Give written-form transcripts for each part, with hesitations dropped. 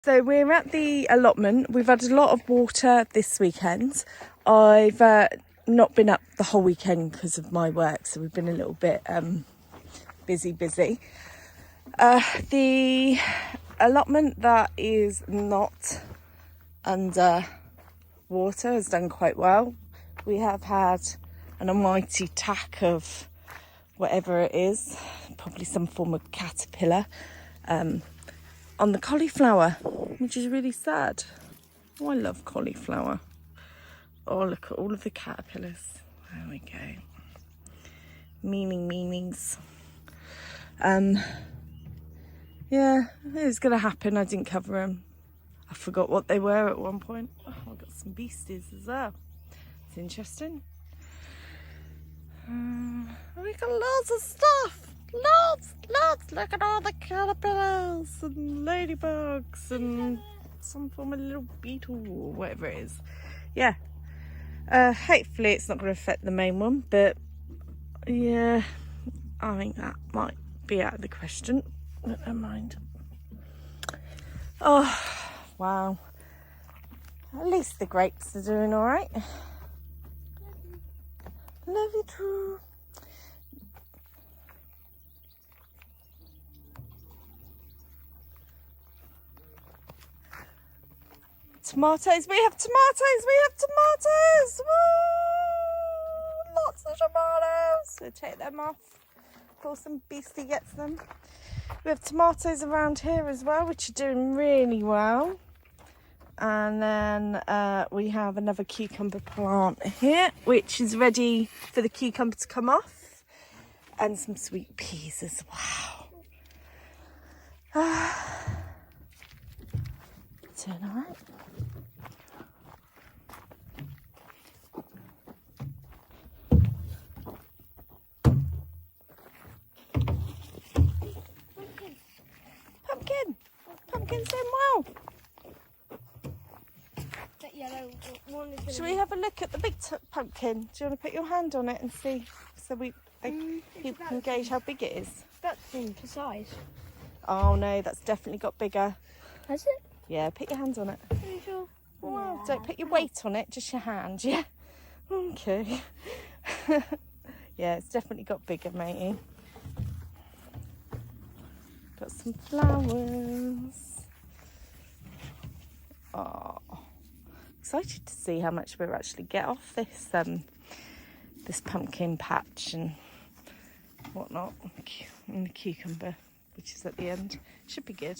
So we're at the allotment. We've had a lot of water this weekend. I've not been up the whole weekend because of my work, so we've been a little bit busy. The allotment that is not under water has done quite well. We have had an almighty attack of whatever it is, probably some form of caterpillar, on the cauliflower, which is really sad. Oh, I love cauliflower. Oh, look at all of the caterpillars. There we go. Meanings. Yeah, it was going to happen. I didn't cover them. I forgot what they were at one point. Oh, I got some beasties as well. It's interesting. We got loads of stuff. Lots. Look at all the caterpillars and ladybugs and some form of little beetle or whatever it is. Yeah. Hopefully it's not going to affect the main one, but yeah, I think that might be out of the question. But never mind. Oh, wow. At least the grapes are doing all right. Love you too. Tomatoes, we have tomatoes. Woo! Lots of tomatoes. We'll take them off before some beastie gets them. We have tomatoes around here as well, which are doing really well. And then we have another cucumber plant here, which is ready for the cucumber to come off. And some sweet peas as well. Doing all right. Pumpkin's doing well. That yellow one is Shall we have a look at the big pumpkin? Do you want to put your hand on it and see, so people can gauge how big it is? That's the size. Oh no, that's definitely got bigger. Has it? Yeah, put your hands on it. Are you sure? Well, don't put your weight on it, just your hand, yeah? Okay. Yeah, it's definitely got bigger, matey. Got some flowers. Oh, excited to see how much we'll actually get off this this pumpkin patch and whatnot, and the cucumber, which is at the end. Should be good.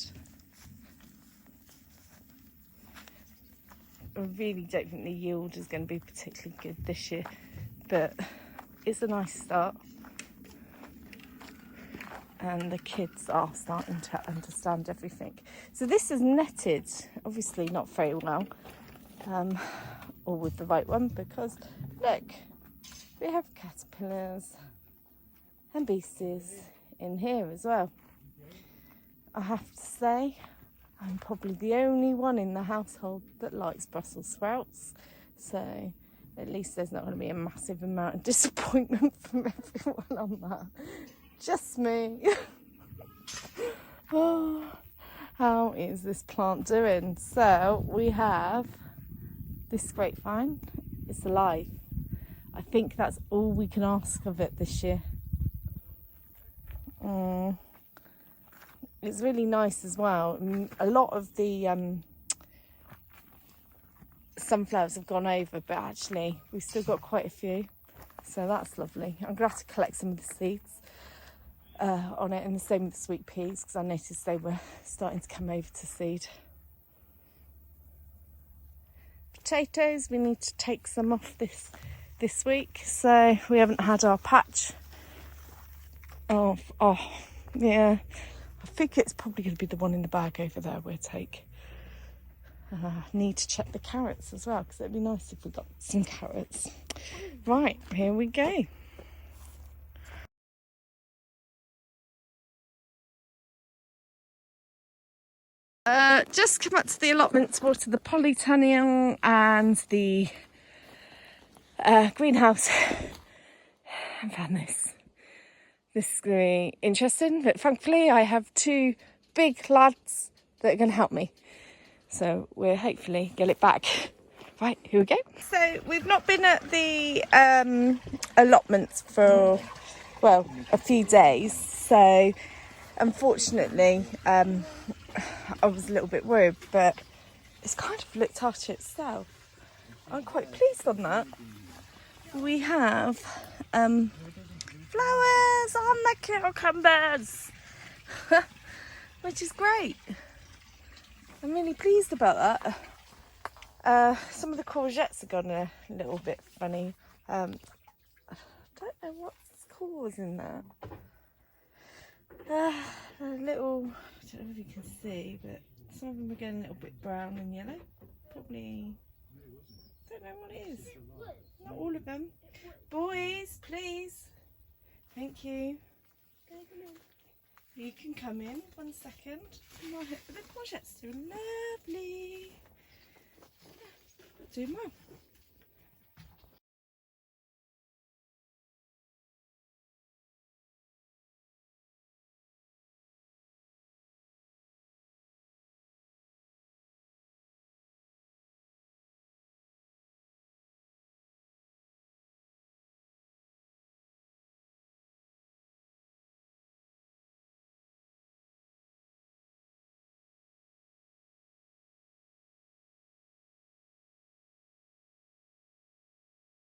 I really don't think the yield is going to be particularly good this year, but it's a nice start. And the kids are starting to understand everything. So this is netted, obviously not very well, or with the right one, because look, we have caterpillars and beasties in here as well. I have to say, I'm probably the only one in the household that likes Brussels sprouts, so at least there's not going to be a massive amount of disappointment from everyone on that. Just me. Oh, how is this plant doing? So we have this grapevine. It's alive. I think that's all we can ask of it this year. It's really nice as well. A lot of the sunflowers have gone over, but actually we've still got quite a few. So that's lovely. I'm going to have to collect some of the seeds on it, and the same with the sweet peas, because I noticed they were starting to come over to seed. Potatoes, we need to take some off this week, so we haven't had our patch of. Oh yeah, I think it's probably going to be the one in the bag over there we'll take. Need to check the carrots as well, because it'd be nice if we got some carrots. Right, here we go. Just come up to the allotment to water the polytunnel and the greenhouse. I found this. This is going to be interesting, but thankfully I have two big lads that are going to help me. So we'll hopefully get it back. Right, here we go. So we've not been at the allotments for, well, a few days. So unfortunately, I was a little bit worried, but it's kind of looked after itself. I'm quite pleased on that. We have flowers on the cucumbers, which is great. I'm really pleased about that. Some of the courgettes have gone a little bit funny. I don't know what's causing that. A little, I don't know if you can see, but some of them are getting a little bit brown and yellow. Probably, don't know what it is. Not all of them. Boys, please. Thank you. You can come in 1 second. The courgettes are lovely. Doing well.